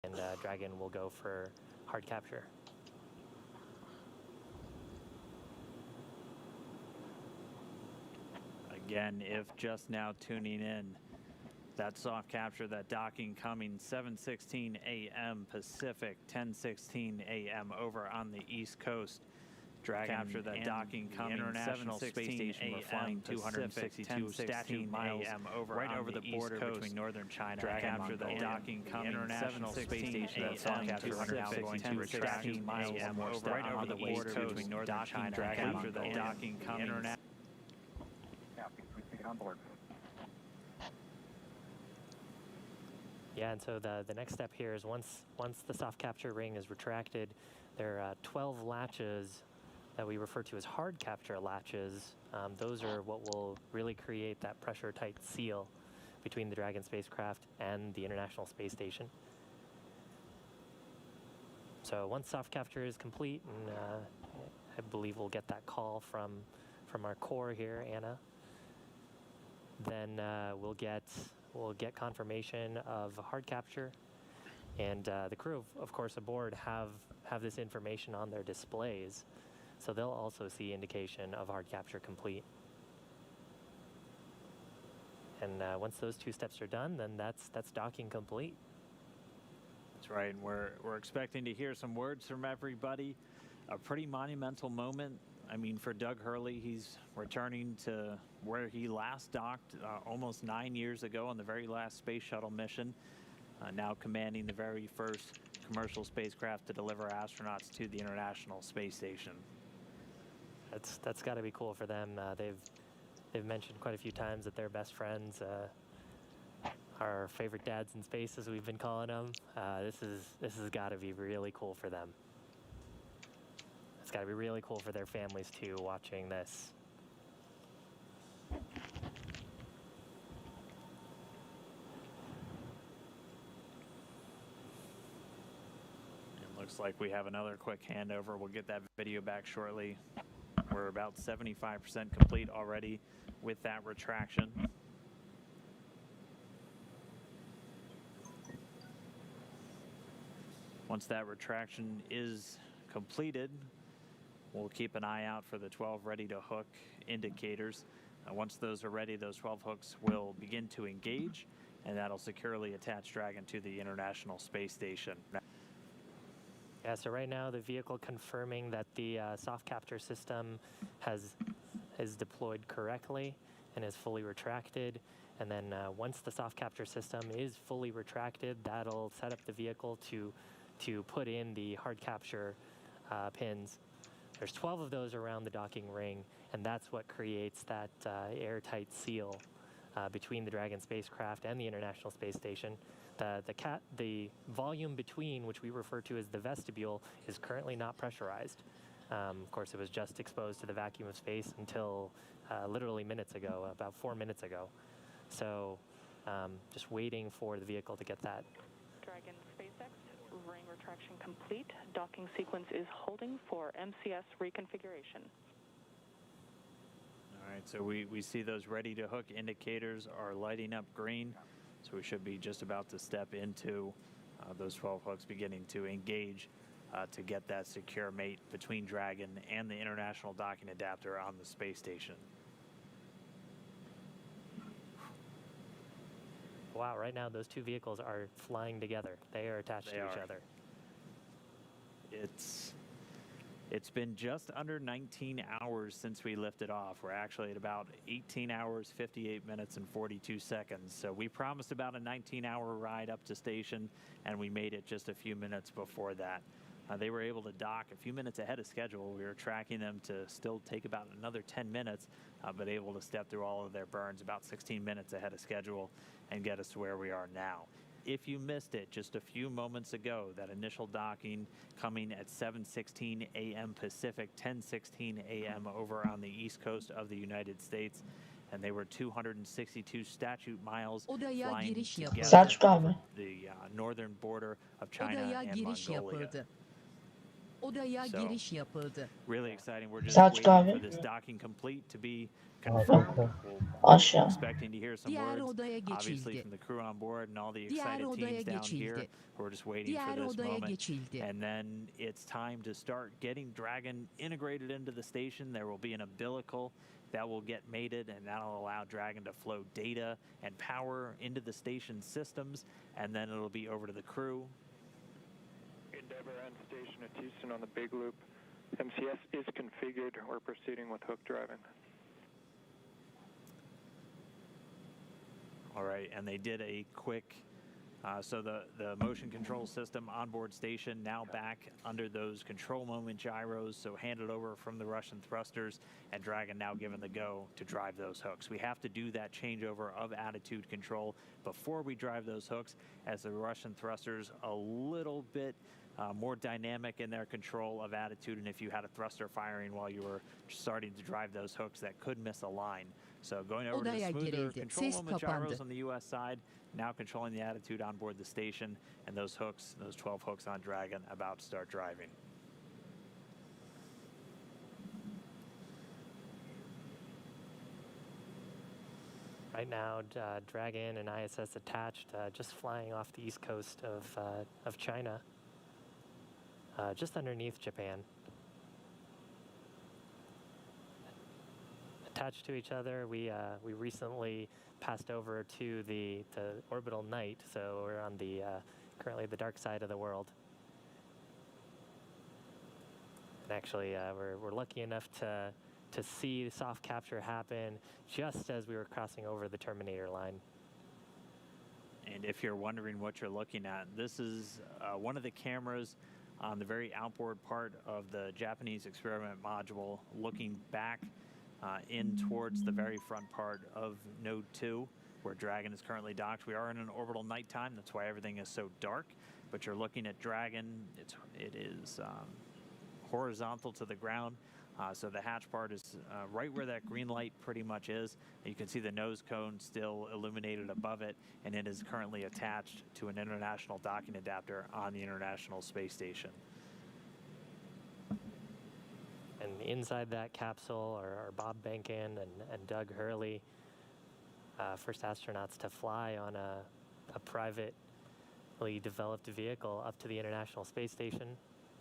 and Dragon will go for hard capture. Again, if just now tuning in, that soft capture, that docking coming 7:16 a.m. Pacific, 10:16 a.m. over on the East Coast. Dragon capture, that docking coming International Space Station. We're flying 262 statute miles over right over the border between northern China. Dragon capture, that docking coming International Space Station. We're flying 262 statute miles over right over the border between northern China. Dragon capture, that docking coming. On board. Yeah, and so the next step here is once the soft capture ring is retracted, there are 12 latches that we refer to as hard capture latches. Those are what will really create that pressure tight seal between the Dragon spacecraft and the International Space Station. So once soft capture is complete, and I believe we'll get that call from our core here, Anna, then we'll get confirmation of hard capture, and the crew, of course, aboard have this information on their displays, so they'll also see indication of hard capture complete. And once those two steps are done, then that's docking complete. That's right, and we're expecting to hear some words from everybody. A pretty monumental moment. I mean, for Doug Hurley, he's returning to where he last docked almost 9 years ago on the very last space shuttle mission, now commanding the very first commercial spacecraft to deliver astronauts to the International Space Station. That's got to be cool for them. They've mentioned quite a few times that they're best friends, our favorite dads in space, as we've been calling them. This has got to be really cool for them. It's got to be really cool for their families too, watching this. It looks like we have another quick handover. We'll get that video back shortly. We're about 75% complete already with that retraction. Once that retraction is completed, we'll keep an eye out for the 12 ready-to-hook indicators. Once those are ready, those 12 hooks will begin to engage, and that'll securely attach Dragon to the International Space Station. Yeah, so right now the vehicle confirming that the soft capture system is deployed correctly and is fully retracted. And then once the soft capture system is fully retracted, that'll set up the vehicle to put in the hard capture pins. There's 12 of those around the docking ring, and that's what creates that airtight seal between the Dragon spacecraft and the International Space Station. The volume between, which we refer to as the vestibule, is currently not pressurized. Of course, it was just exposed to the vacuum of space until literally minutes ago, about 4 minutes ago. So just waiting for the vehicle to get that. Dragon SpaceX, ring retraction complete. Docking sequence is holding for MCS reconfiguration. All right, so we see those ready-to-hook indicators are lighting up green. So we should be just about to step into those 12 hooks beginning to engage to get that secure mate between Dragon and the International Docking Adapter on the space station. Wow, right now those two vehicles are flying together. They are attached to each other. It's been just under 19 hours since we lifted off. We're actually at about 18 hours, 58 minutes, and 42 seconds. So we promised about a 19-hour ride up to station, and we made it just a few minutes before that. They were able to dock a few minutes ahead of schedule. We were tracking them to still take about another 10 minutes, but able to step through all of their burns about 16 minutes ahead of schedule and get us to where we are now. If you missed it just a few moments ago, that initial docking coming at 7:16 a.m. Pacific, 10:16 a.m. over on the East Coast of the United States, and they were 262 statute miles flying together over the northern border of China and Mongolia. Odaya So, giriş yapıldı. really exciting. We're just Saat waiting for kahve. this docking complete to be Tamam. confirmed. Aşağı. Expecting to hear some Diğer words, odaya obviously geçildi. from the crew on board and all the Diğer excited odaya teams down here. geçildi. We're just waiting for Diğer this odaya moment. geçildi. And then it's time to start getting Dragon integrated into the station. There will be an umbilical that will get mated, and that'll allow Dragon to flow data and power into the station systems, and then it'll be over to the crew. Endeavour and station at Houston on the big loop. MCS is configured. We're proceeding with hook driving. All right, and they did a quick, so the motion control system onboard station now back under those control moment gyros, so handed over from the Russian thrusters, and Dragon now given the go to drive those hooks. We have to do that changeover of attitude control before we drive those hooks, as the Russian thrusters a little bit more dynamic in their control of attitude, and if you had a thruster firing while you were starting to drive those hooks, that could miss a line. So going over to the Odaya smoother girildi. control Ses moment gyros kapandı. on the U.S. side, now controlling the attitude on board the station, and those hooks, those 12 hooks on Dragon, about to start driving. Right now, Dragon and ISS attached, just flying off the east coast of China, just underneath Japan. Attached to each other, we recently passed over to the orbital night, so we're on the currently the dark side of the world. And actually, we're lucky enough to see soft capture happen just as we were crossing over the terminator line. And if you're wondering what you're looking at, this is one of the cameras on the very outboard part of the Japanese experiment module, looking back in towards the very front part of Node 2, where Dragon is currently docked. We are in an orbital nighttime, that's why everything is so dark, but you're looking at Dragon. It is horizontal to the ground, so the hatch part is right where that green light pretty much is. You can see the nose cone still illuminated above it, and it is currently attached to an international docking adapter on the International Space Station. And inside that capsule are Bob Behnken and Doug Hurley, first astronauts to fly on a privately developed vehicle up to the International Space Station.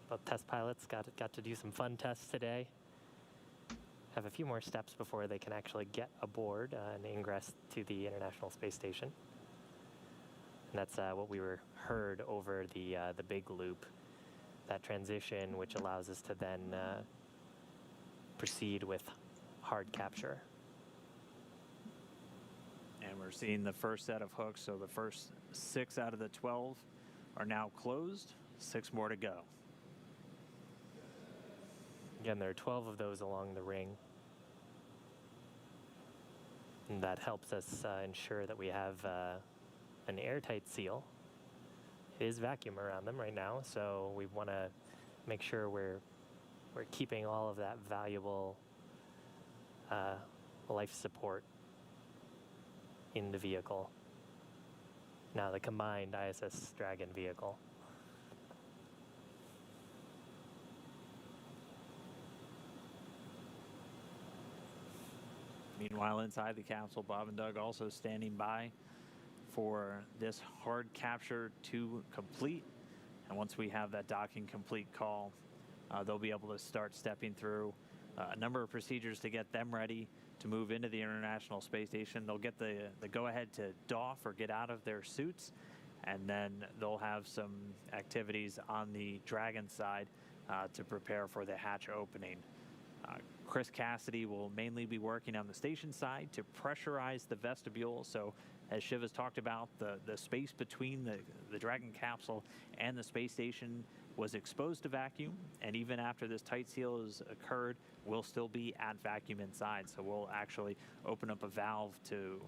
Both test pilots got to do some fun tests today. Have a few more steps before they can actually get aboard and ingress to the International Space Station. And that's what we heard over the big loop, that transition, which allows us to then proceed with hard capture. And we're seeing the first set of hooks, so the first 6 out of the 12 are now closed, 6 more to go. Again, there are 12 of those along the ring. And that helps us ensure that we have an airtight seal. It is vacuum around them right now, so we want to make sure we're keeping all of that valuable life support in the vehicle. Now the combined ISS Dragon vehicle. Meanwhile, inside the capsule, Bob and Doug also standing by for this hard capture to complete. And once we have that docking complete call, they'll be able to start stepping through a number of procedures to get them ready to move into the International Space Station. They'll get the go-ahead to doff or get out of their suits, and then they'll have some activities on the Dragon side to prepare for the hatch opening. Chris Cassidy will mainly be working on the station side to pressurize the vestibule. So as Shiv has talked about, the space between the Dragon capsule and the space station was exposed to vacuum, and even after this tight seal has occurred, we'll still be at vacuum inside. So we'll actually open up a valve to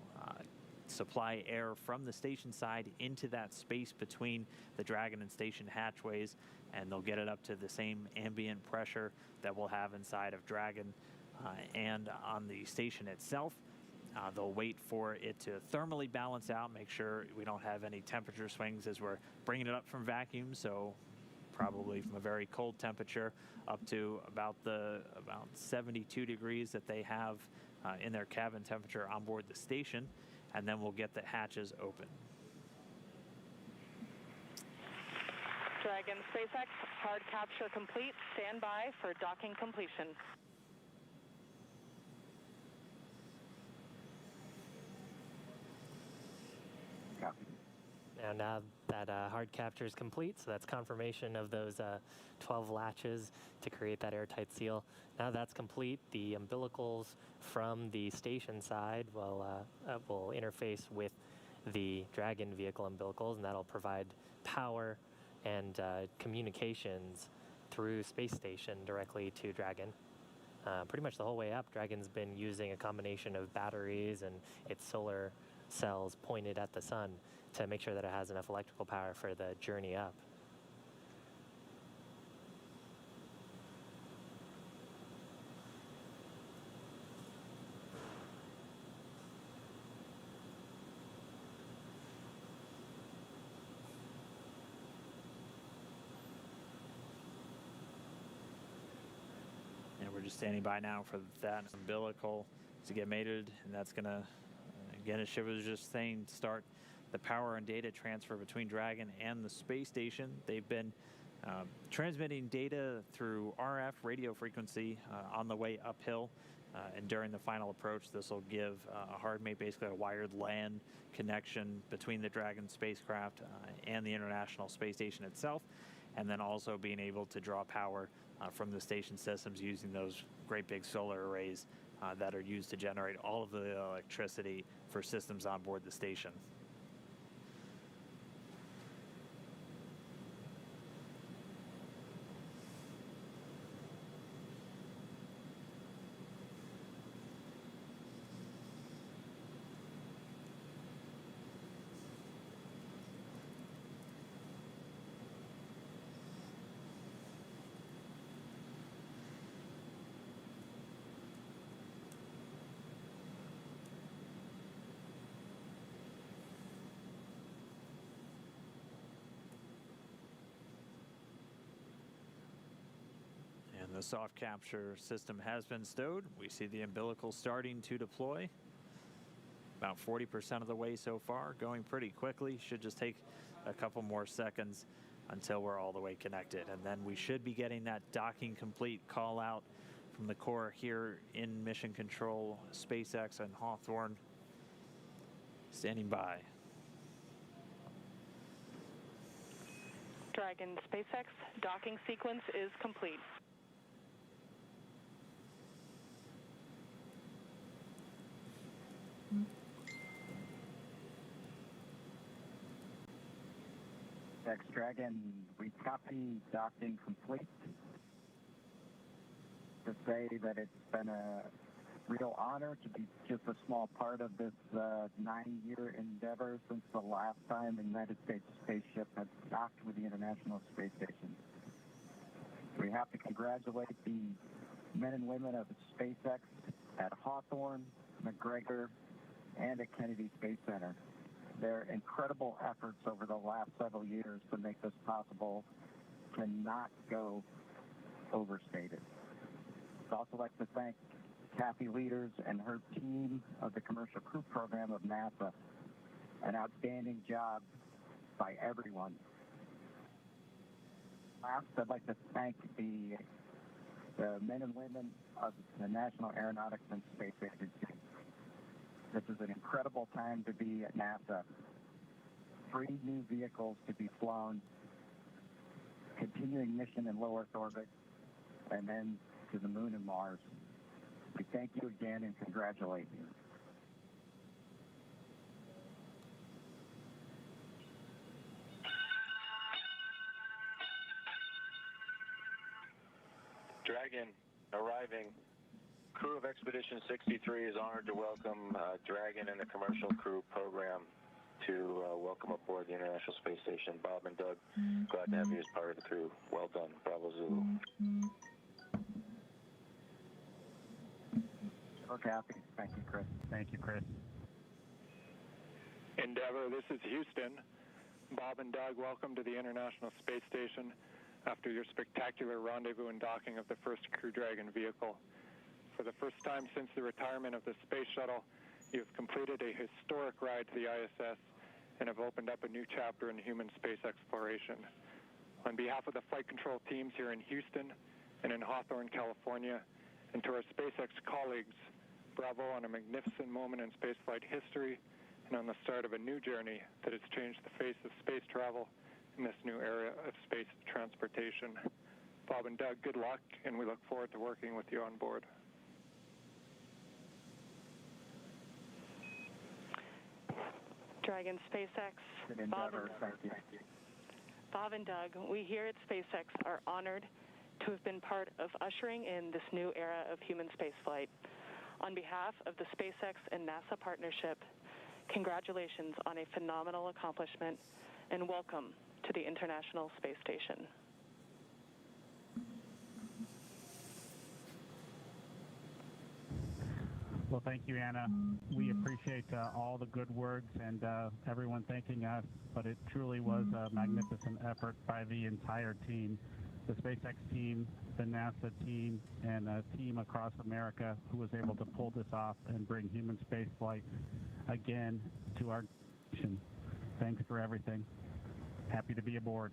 supply air from the station side into that space between the Dragon and station hatchways, and they'll get it up to the same ambient pressure that we'll have inside of Dragon and on the station itself. They'll wait for it to thermally balance out, make sure we don't have any temperature swings as we're bringing it up from vacuum. So probably from a very cold temperature up to about 72 degrees that they have in their cabin temperature on board the station, and then we'll get the hatches open. Dragon SpaceX, hard capture complete. Stand by for docking completion. Now that hard capture is complete, so that's confirmation of those 12 latches to create that airtight seal. Now that's complete, the umbilicals from the station side will interface with the Dragon vehicle umbilicals, and that'll provide power and communications through space station directly to Dragon. Pretty much the whole way up, Dragon's been using a combination of batteries and its solar cells pointed at the sun to make sure that it has enough electrical power for the journey up. And we're just standing by now for that umbilical to get mated, and that's going to, again, as Shiv was just saying, start the power and data transfer between Dragon and the space station. They've been transmitting data through RF radio frequency on the way uphill, and during the final approach, this will give a hard mate, basically a wired LAN connection between the Dragon spacecraft and the International Space Station itself, and then also being able to draw power from the station systems using those great big solar arrays that are used to generate all of the electricity for systems on board the station. The soft capture system has been stowed. We see the umbilical starting to deploy. About 40% of the way so far, going pretty quickly. Should just take a couple more seconds until we're all the way connected. And then we should be getting that docking complete call out from the core here in Mission Control, SpaceX and Hawthorne. Standing by. Dragon SpaceX, docking sequence is complete. Dragon, we copy docking complete. To say that it's been a real honor to be just a small part of this 9-year endeavor since the last time the United States spaceship had docked with the International Space Station. We have to congratulate the men and women of SpaceX at Hawthorne, McGregor, and at Kennedy Space Center. Their incredible efforts over the last several years to make this possible cannot go overstated. I'd also like to thank Kathy Leaders and her team of the Commercial Crew Program of NASA. An outstanding job by everyone. Last, I'd like to thank the men and women of the National Aeronautics and Space Agency. This is an incredible time to be at NASA. 3 new vehicles to be flown, continuing mission in low Earth orbit, and then to the moon and Mars. We thank you again and congratulate you. Dragon arriving. Crew of Expedition 63 is honored to welcome Dragon and the Commercial Crew Program to welcome aboard the International Space Station. Bob and Doug, glad to have you as part of the crew. Well done, Bravo Zulu. Okay, thank you, Chris. Thank you, Chris. Endeavour, this is Houston. Bob and Doug, welcome to the International Space Station. after your spectacular rendezvous and docking of the first Crew Dragon vehicle. For the first time since the retirement of the Space Shuttle, you have completed a historic ride to the ISS and have opened up a new chapter in human space exploration. On behalf of the flight control teams here in Houston and in Hawthorne, California, and to our SpaceX colleagues, bravo on a magnificent moment in spaceflight history and on the start of a new journey that has changed the face of space travel in this new era of space transportation. Bob and Doug, good luck, and we look forward to working with you on board. Dragon SpaceX, Bob and Doug, we here at SpaceX are honored to have been part of ushering in this new era of human spaceflight. On behalf of the SpaceX and NASA partnership, congratulations on a phenomenal accomplishment and welcome to the International Space Station. Well, thank you, Anna. We appreciate all the good words and everyone thanking us, but it truly was a magnificent effort by the entire team, the SpaceX team, the NASA team, and a team across America who was able to pull this off and bring human spaceflight again to our nation. Thanks for everything. Happy to be aboard.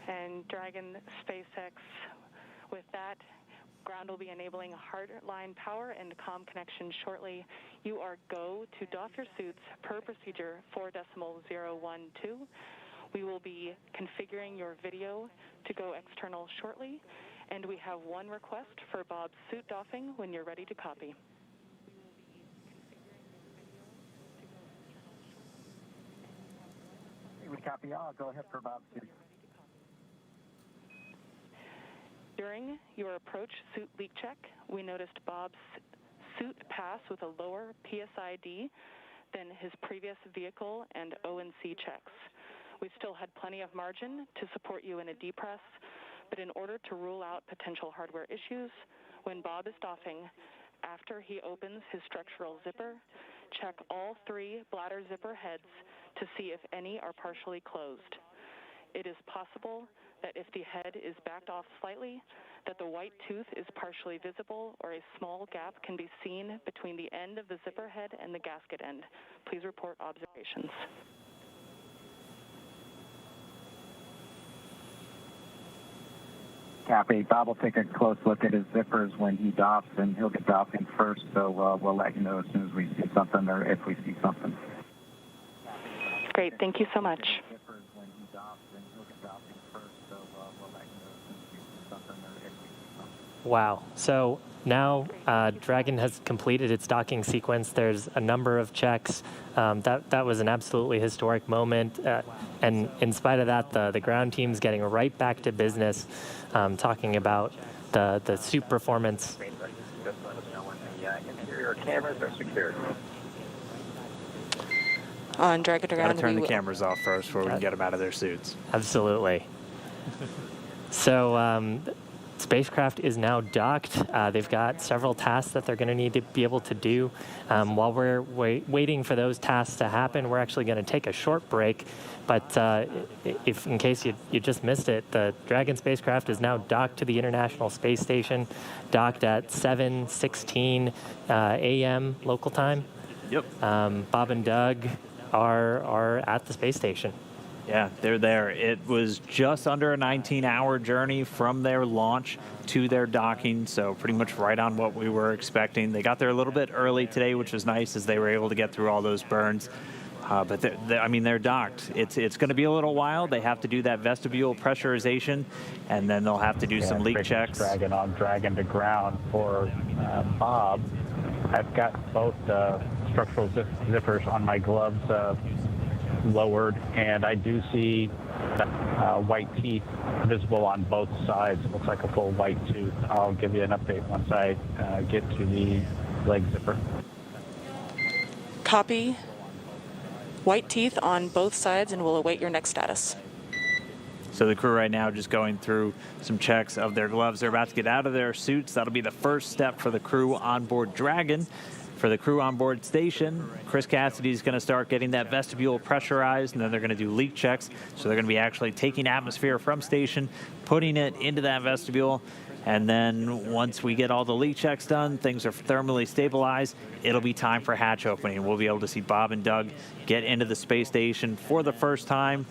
And Dragon SpaceX, with that, ground will be enabling hardline power and comm connection shortly. You are go to doff your suits per procedure 4.012. We will be configuring your video to go external shortly, and we have one request for Bob's suit doffing when you're ready to copy. We copy all. Go ahead for Bob's suit. During your approach suit leak check, we noticed Bob's suit pass with a lower PSID than his previous vehicle and O&C checks. We still had plenty of margin to support you in a depress, but in order to rule out potential hardware issues, when Bob is doffing, after he opens his structural zipper, check all 3 bladder zipper heads to see if any are partially closed. It is possible that if the head is backed off slightly, that the white tooth is partially visible or a small gap can be seen between the end of the zipper head and the gasket end. Please report observations. Copy. Bob will take a close look at his zippers when he doffs, and he'll get doffing first, so we'll let you know as soon as we see something or if we see something. Great. Thank you so much. Wow. So now Dragon has completed its docking sequence. There's a number of checks. That was an absolutely historic moment. And in spite of that, the ground team's getting right back to business, talking about the suit performance. Just let us know when the interior cameras are secured. On Dragon to ground, Gotta turn the cameras off first before we can get them out of their suits. Absolutely. So spacecraft is now docked. They've got several tasks that they're going to need to be able to do. While we're waiting for those tasks to happen, we're actually going to take a short break. But if, in case you just missed it, the Dragon spacecraft is now docked to the International Space Station, docked at 7:16 a.m. local time. Yep. Bob and Doug are at the space station. Yeah, they're there. It was just under a 19-hour journey from their launch to their docking, so pretty much right on what we were expecting. They got there a little bit early today, which was nice, as they were able to get through all those burns. But they're docked. It's going to be a little while. They have to do that vestibule pressurization, and then they'll have to do some leak checks. Dragon on Dragon to ground for Bob. I've got both structural zippers on my gloves lowered, and I do see white teeth visible on both sides. It looks like a full white tooth. I'll give you an update once I get to the leg zipper. Copy. White teeth on both sides, and we'll await your next status. So the crew right now just going through some checks of their gloves. They're about to get out of their suits. That'll be the first step for the crew on board Dragon. For the crew on board station, Chris Cassidy is going to start getting that vestibule pressurized, and then they're going to do leak checks. So they're going to be actually taking atmosphere from station, putting it into that vestibule, and then once we get all the leak checks done, things are thermally stabilized, it'll be time for hatch opening. We'll be able to see Bob and Doug get into the space station for the first time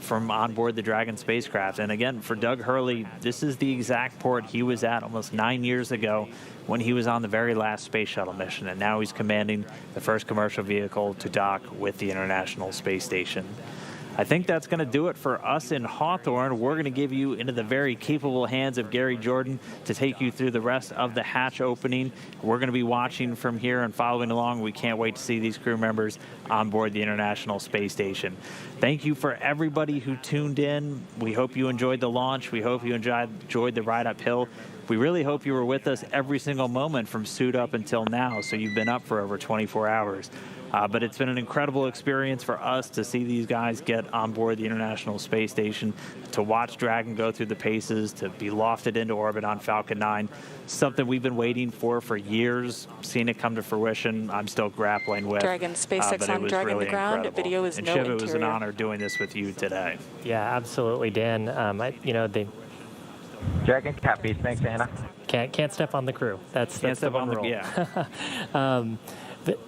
from on board the Dragon spacecraft. And again, for Doug Hurley, this is the exact port he was at almost 9 years ago when he was on the very last space shuttle mission, and now he's commanding the first commercial vehicle to dock with the International Space Station. I think that's going to do it for us in Hawthorne. We're going to give you into the very capable hands of Gary Jordan to take you through the rest of the hatch opening. We're going to be watching from here and following along. We can't wait to see these crew members on board the International Space Station. Thank you for everybody who tuned in. We hope you enjoyed the launch. We hope you enjoyed the ride uphill. We really hope you were with us every single moment from suit up until now, so you've been up for over 24 hours. But it's been an incredible experience for us to see these guys get on board the International Space Station, to watch Dragon go through the paces, to be lofted into orbit on Falcon 9. Something we've been waiting for years. Seeing it come to fruition, I'm still grappling with. Dragon SpaceX but on Dragon really to ground. incredible. Video is and no Shiv, interior. it was an honor doing this with you today. Yeah, absolutely, Dan. Dragon copy. Thanks, Anna. Can't step on the crew. That's the one rule. Yeah. But,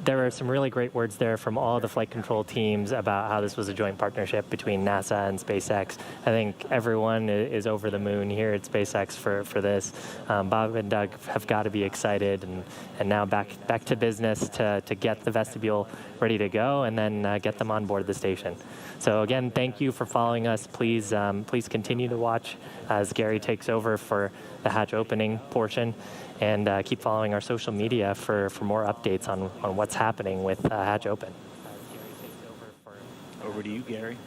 there were some really great words there from all the flight control teams about how this was a joint partnership between NASA and SpaceX. I think everyone is over the moon here at SpaceX for this. Bob and Doug have got to be excited, and now back to business to get the vestibule ready to go, and then get them on board the station. So again, thank you for following us. Please continue to watch as Gary takes over for the hatch opening portion. And keep following our social media for more updates on what's happening with Hatch Open. Over to you, Gary.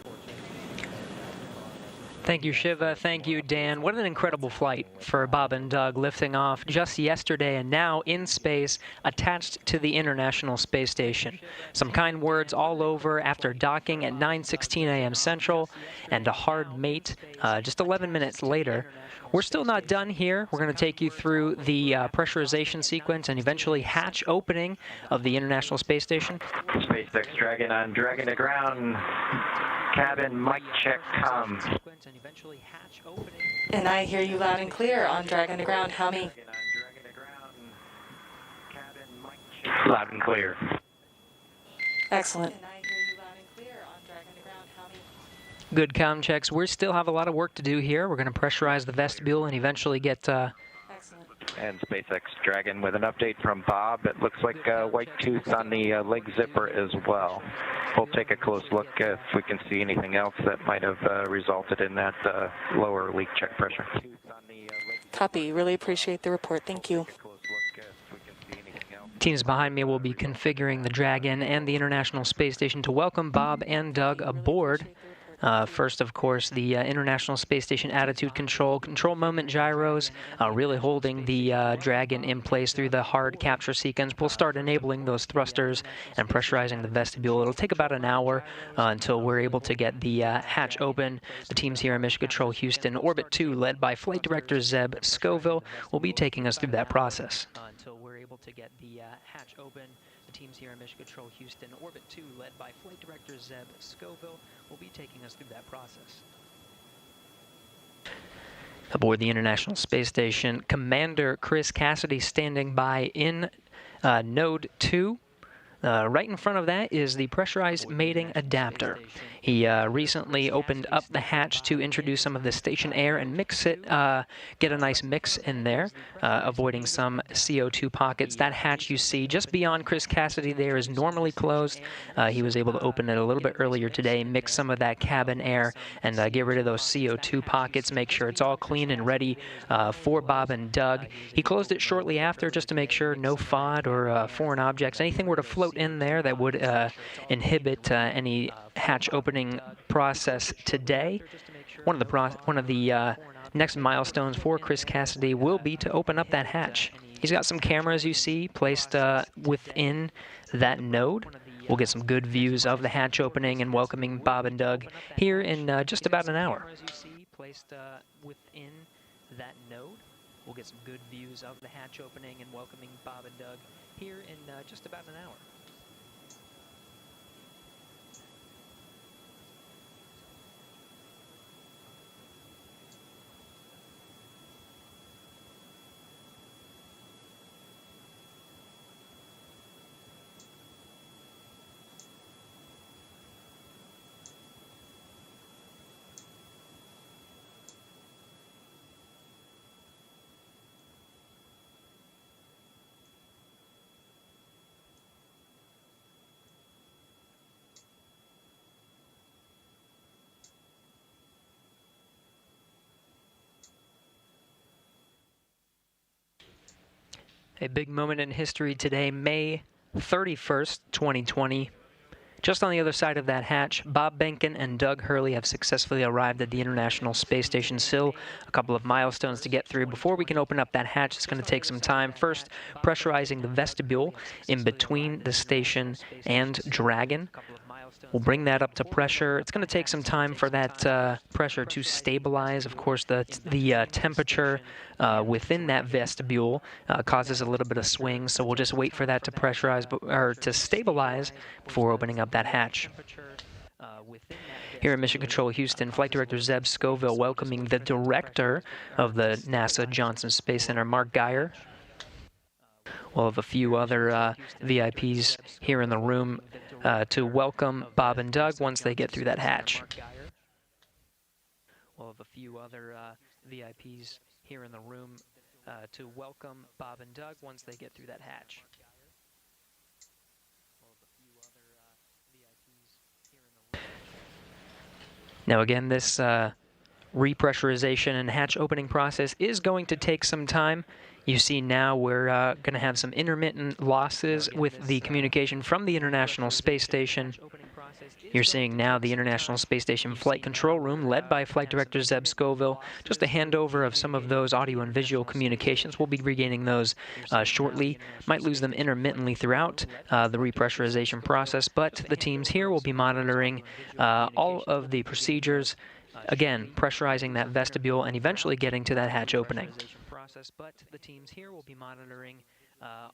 Thank you, Shiva. Thank you, Dan. What an incredible flight for Bob and Doug, lifting off just yesterday and now in space, attached to the International Space Station. Some kind words all over after docking at 9:16 a.m. Central, and a hard mate just 11 minutes later. We're still not done here. We're going to take you through the pressurization sequence and eventually hatch opening of the International Space Station. SpaceX Dragon on Dragon to ground. Cabin mic check com. And I hear you loud and clear on Dragon to ground. How me? Loud and clear. Excellent. Good comm checks. We still have a lot of work to do here. We're going to pressurize the vestibule and eventually get... And SpaceX Dragon with an update from Bob. It looks like white tooth on the leg zipper as well. We'll take a close look if we can see anything else that might have resulted in that lower leak check pressure. Copy. Really appreciate the report. Thank you. Teams behind me will be configuring the Dragon and the International Space Station to welcome Bob and Doug aboard. First, of course, the International Space Station attitude control moment gyros, really holding the Dragon in place through the hard capture sequence. We'll start enabling those thrusters and pressurizing the vestibule. It'll take about an hour until we're able to get the hatch open. The teams here in Mission Control Houston, Orbit 2, led by Flight Director Zeb Scoville, will be taking us through that process. Until we're able to get the hatch open, the teams here in Mission Control Houston, Orbit 2, led by Flight Director Zeb Scoville, will be taking us through that process. Aboard the International Space Station, Commander Chris Cassidy standing by in Node 2. Right in front of that is the pressurized mating adapter. He recently opened up the hatch to introduce some of the station air and mix it, get a nice mix in there, avoiding some CO2 pockets. That hatch you see just beyond Chris Cassidy there is normally closed. He was able to open it a little bit earlier today, mix some of that cabin air, and get rid of those CO2 pockets, make sure it's all clean and ready for Bob and Doug. He closed it shortly after just to make sure no FOD or foreign objects, anything were to float in there that would inhibit any hatch opening process today. One of the next milestones for Chris Cassidy will be to open up that hatch. He's got some cameras, you see, placed within that node. We'll get some good views of the hatch opening and welcoming Bob and Doug here in just about an hour. Placed within that node. We'll get some good views of the hatch opening and welcoming Bob and Doug here in just about an hour. A big moment in history today, May 31st, 2020. Just on the other side of that hatch, Bob Behnken and Doug Hurley have successfully arrived at the International Space Station. Still a couple of milestones to get through. Before we can open up that hatch, it's going to take some time. First, pressurizing the vestibule in between the station and Dragon. We'll bring that up to pressure. It's going to take some time for that pressure to stabilize. Of course, the temperature within that vestibule causes a little bit of swing, so we'll just wait for that to pressurize or to stabilize before opening up that hatch. Here at Mission Control Houston, Flight Director Zeb Scoville welcoming the director of the NASA Johnson Space Center, Mark Geyer. We'll have a few other VIPs here in the room to welcome Bob and Doug once they get through that hatch. We'll have a few other VIPs here in the room to welcome Bob and Doug once they get through that hatch. Now again, this repressurization and hatch opening process is going to take some time. You see now we're going to have some intermittent losses with the communication from the International Space Station. You're seeing now the International Space Station Flight Control Room led by Flight Director Zeb Scoville. Just a handover of some of those audio and visual communications. We'll be regaining those shortly. Might lose them intermittently throughout the repressurization process, but the teams here will be monitoring all of the procedures. Again, pressurizing that vestibule and eventually getting to that hatch opening. But the teams here will be monitoring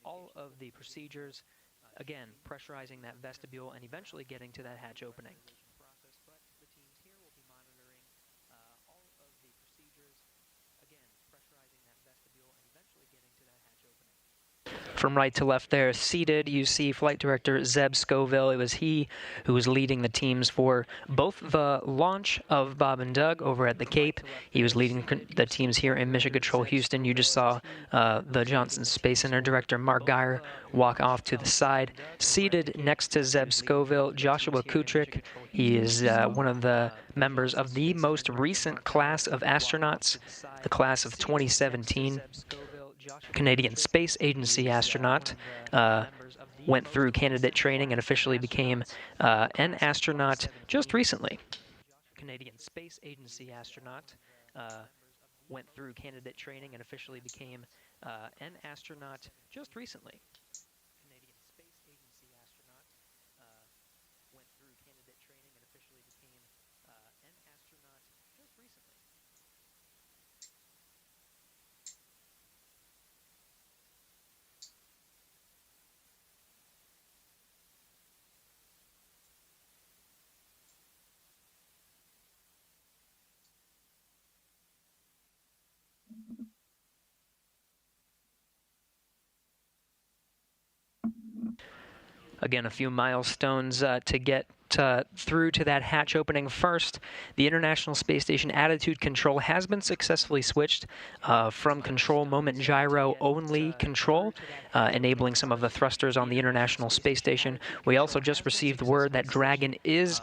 all of the procedures. Again, pressurizing that vestibule and eventually getting to that hatch opening. From right to left there, seated, you see Flight Director Zeb Scoville. It was he who was leading the teams for both the launch of Bob and Doug over at the Cape. He was leading the teams here in Mission Control Houston. You just saw the Johnson Space Center Director Mark Geyer walk off to the side. Seated next to Zeb Scoville, Joshua Kutrick. He is one of the members of the most recent class of astronauts, the class of 2017. Canadian Space Agency astronaut, went through candidate training and officially became an astronaut just recently. Canadian Space Agency astronaut, went through candidate training and officially became an astronaut just recently. Canadian Space Agency astronaut, went through candidate training and officially became an astronaut just recently. Again, a few milestones to get through to that hatch opening. First, the International Space Station attitude control has been successfully switched from control moment gyro only control, enabling some of the thrusters on the International Space Station. We also just received word that Dragon is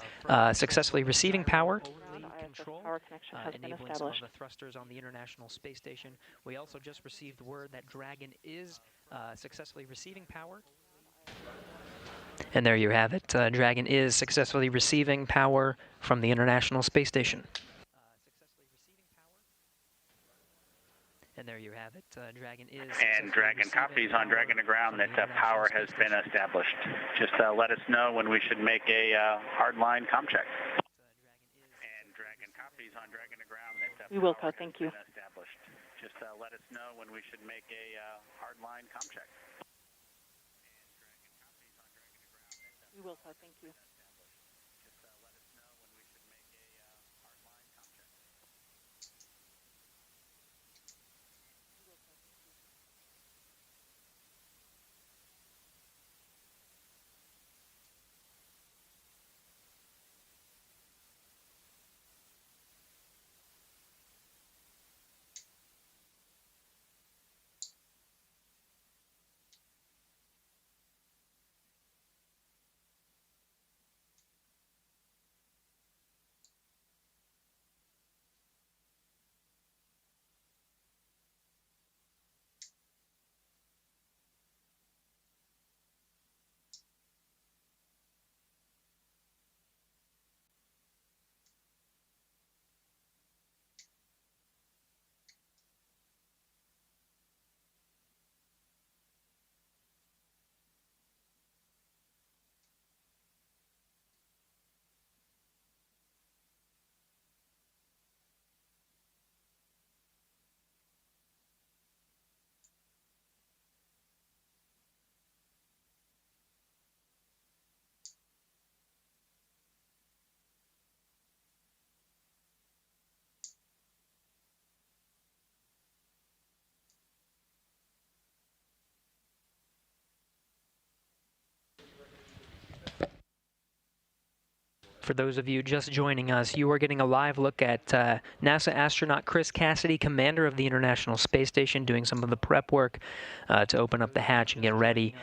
successfully receiving power. Power connection has been Enabling some of established. the thrusters on the International Space Station. We also just received word that Dragon is successfully receiving power. And there you have it. Dragon is successfully receiving power from the International Space Station. And there you have it. Dragon is. And Dragon copies on Dragon to ground that power has been established. Just let us know when we should make a hardline comm check. And Dragon copies on Dragon to ground that We will, Co. Thank you. established. Just let us know when we should make a hardline comm check. We will, Co. Thank you. Just let us know when we should make a hardline comm check. For those of you just joining us, you are getting a live look at NASA astronaut Chris Cassidy, commander of the International Space Station, doing some of the prep work to open up the hatch and get ready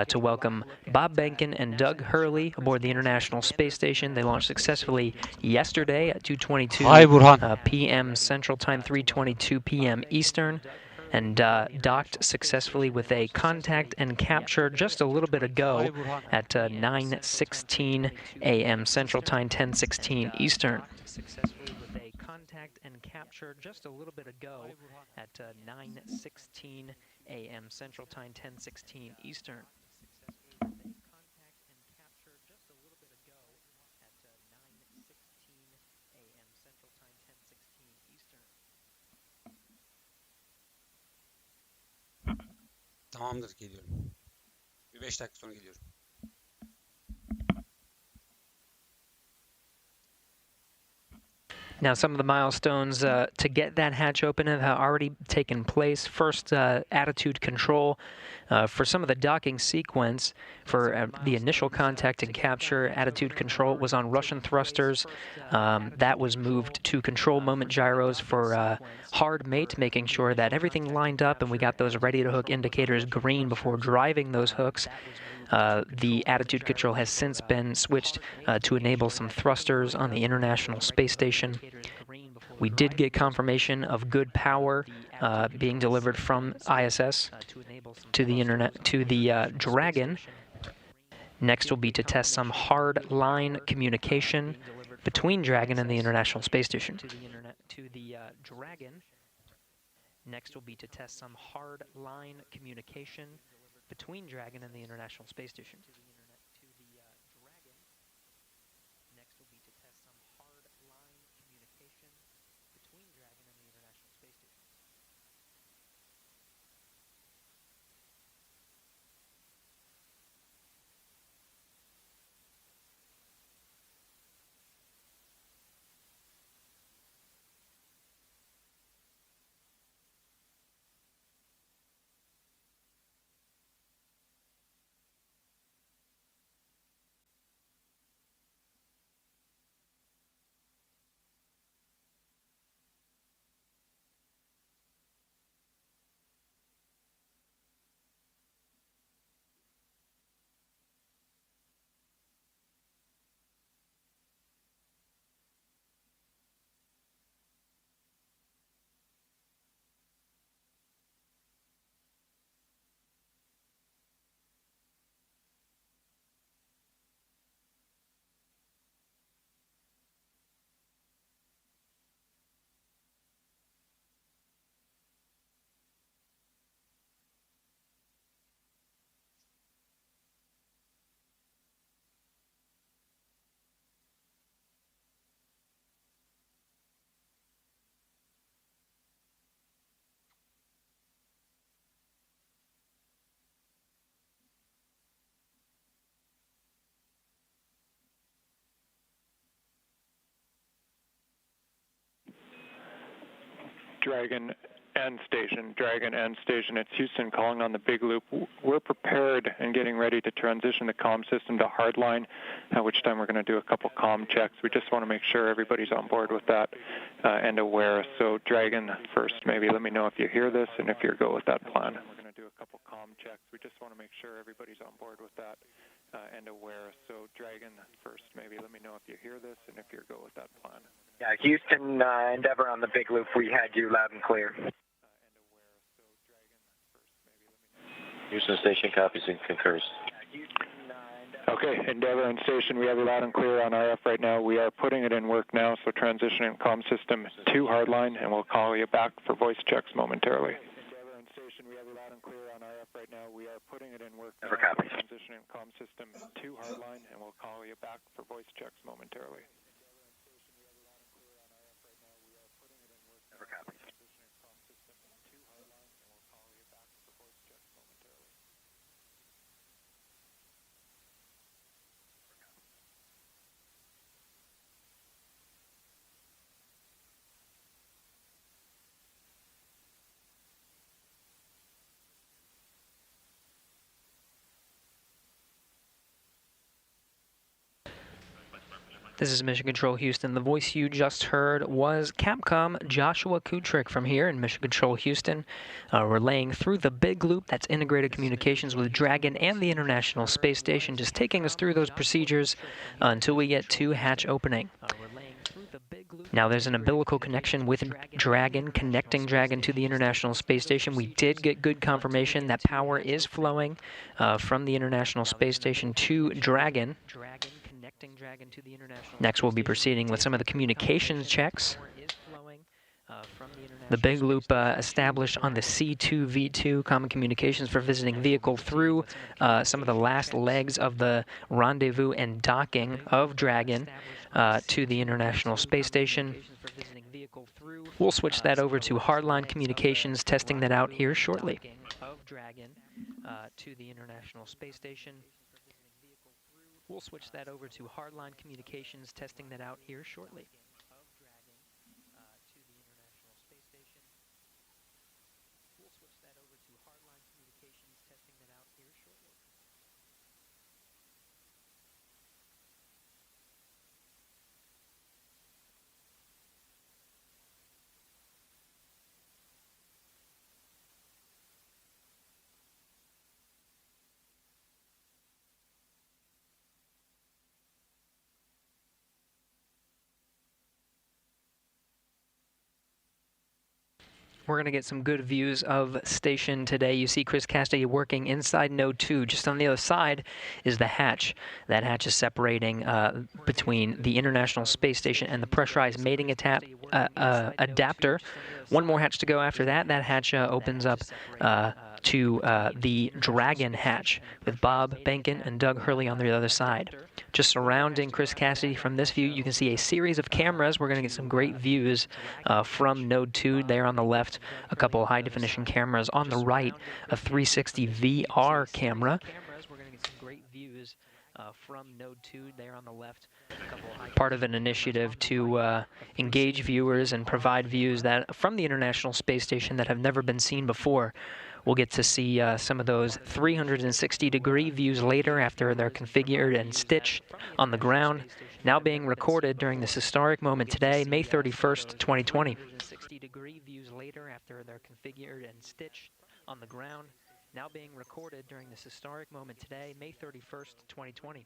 to welcome Bob Behnken and Doug Hurley aboard the International Space Station. They launched successfully yesterday at 2:22 p.m. Central Time, 3:22 p.m. Eastern, and docked successfully with a contact and capture just a little bit ago at 9:16 a.m. Central Time, 10:16 Eastern. Successfully with a contact and capture just a little bit ago at 9:16 a.m. Central Time, 10:16 Eastern. Tamamdır, geliyorum. Bir 5 dakika sonra geliyorum. Now, some of the milestones to get that hatch open have already taken place. First, attitude control for some of the docking sequence. For the initial contact and capture, attitude control was on Russian thrusters. That was moved to control moment gyros for hard mate, making sure that everything lined up and we got those ready-to-hook indicators green before driving those hooks. The attitude control has since been switched to enable some thrusters on the International Space Station. We did get confirmation of good power being delivered from ISS to the Dragon. Next will be to test some hard line communication between Dragon and the International Space Station. Next will be to test some hard line communication between Dragon and the International Space Station. Next will be to test some hard line communication between Dragon and the International Space Station. Dragon and station. It's Houston calling on the big loop. We're prepared and getting ready to transition the comm system to hardline, at which time we're going to do a couple comm checks. We just want to make sure everybody's on board with that and aware. So Dragon first, maybe let me know if you hear this and if you're go with that plan. We're going to do a couple comm checks. We just want to make sure everybody's on board with that and aware. So Dragon first, maybe let me know if you hear this and if you're go with that plan. Yeah, Houston Endeavor on the big loop. We had you loud and clear. Houston station copies and concurs. Okay, Endeavor and station, we have you loud and clear on RF right now. We are putting it in work now, so transitioning comm system to hardline, and we'll call you back for voice checks momentarily. Endeavor and station, we have you loud and clear on RF right now. We are putting it in work now, so transitioning comm system to hardline, and we'll call you back for voice checks momentarily. This is Mission Control Houston. The voice you just heard was Capcom Joshua Kutrick from here in Mission Control Houston, relaying through the big loop that's integrated communications with Dragon and the International Space Station, just taking us through those procedures until we get to hatch opening. Now there's an umbilical connection with Dragon, connecting Dragon to the International Space Station. We did get good confirmation that power is flowing from the International Space Station to Dragon. Next, we'll be proceeding with some of the communications checks. The big loop established on the C2V2 Common Communications for Visiting Vehicle through some of the last legs of the rendezvous and docking of Dragon to the International Space Station. We'll switch that over to hardline communications, testing that out here shortly. To the International Space Station. We'll switch that over to hardline communications, testing that out here shortly. We're going to get some good views of station today. You see Chris Cassidy working inside Node 2. Just on the other side is the hatch. That hatch is separating between the International Space Station and the pressurized mating adapter. One more hatch to go after that. That hatch opens up to the Dragon hatch with Bob Benkin and Doug Hurley on the other side. Just surrounding Chris Cassidy from this view, you can see a series of cameras. We're going to get some great views from Node 2 there on the left, a couple high-definition cameras on the right, a 360 VR camera. We're going to get some great views from Node 2 there on the left. Part of an initiative to engage viewers and provide views that from the International Space Station that have never been seen before. We'll get to see some of those 360-degree views later after they're configured and stitched on the ground, now being recorded during this historic moment today, May 31st, 2020. 360-degree views later after they're configured and stitched on the ground, now being recorded during this historic moment today, May 31st, 2020.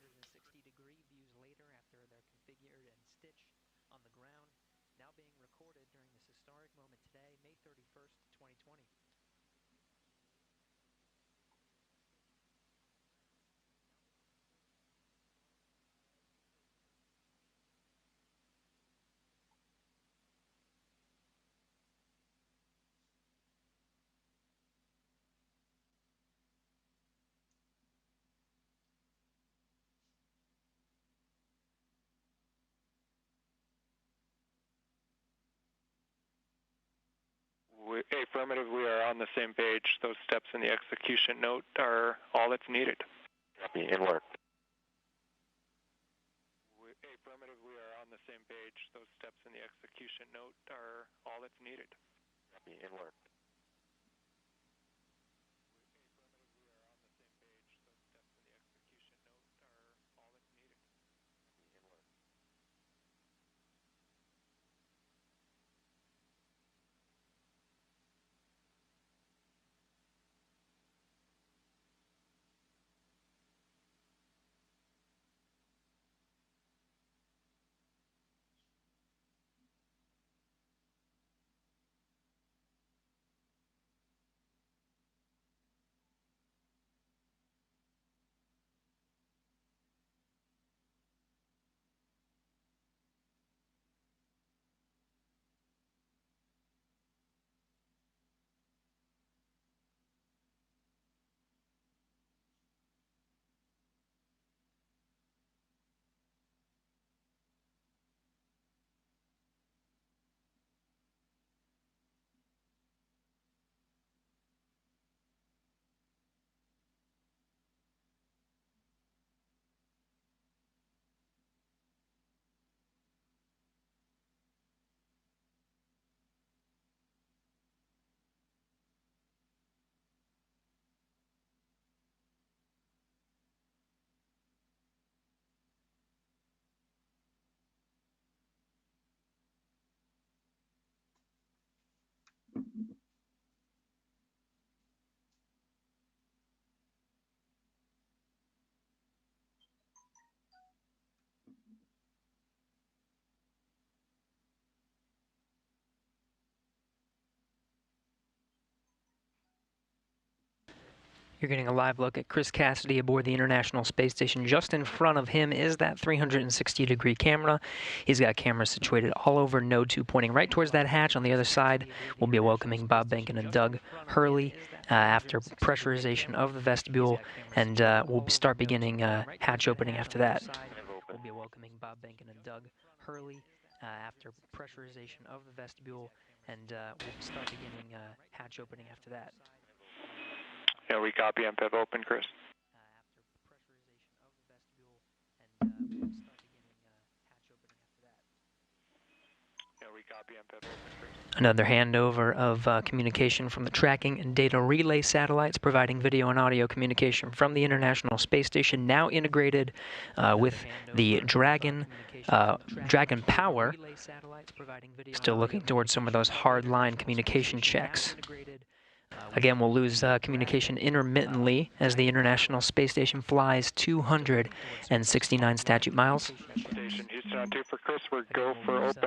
Affirmative, we are on the same page. Those steps in the execution note are all that's needed. In work. Affirmative, we are on the same page. Those steps in the execution note are all that's needed. In work. You're getting a live look at Chris Cassidy aboard the International Space Station. Just in front of him is that 360-degree camera. He's got cameras situated all over Node 2, pointing right towards that hatch. On the other side, we'll be welcoming Bob Benkin and Doug Hurley after pressurization of the vestibule, and we'll start beginning hatch opening after that. We'll be welcoming Bob Benkin and Doug Hurley after pressurization of the vestibule, and we'll start beginning hatch opening after that. Yeah, we copy MPEV open, Chris. Yeah, we copy MPEV open, Chris. Another handover of communication from the tracking and data relay satellites, providing video and audio communication from the International Space Station, now integrated with the Dragon Power. Still looking towards some of those hard-line communication checks. Again, we'll lose communication intermittently as the International Space Station flies 269 statute miles. Station Houston on 2 for Chris, we're go for open.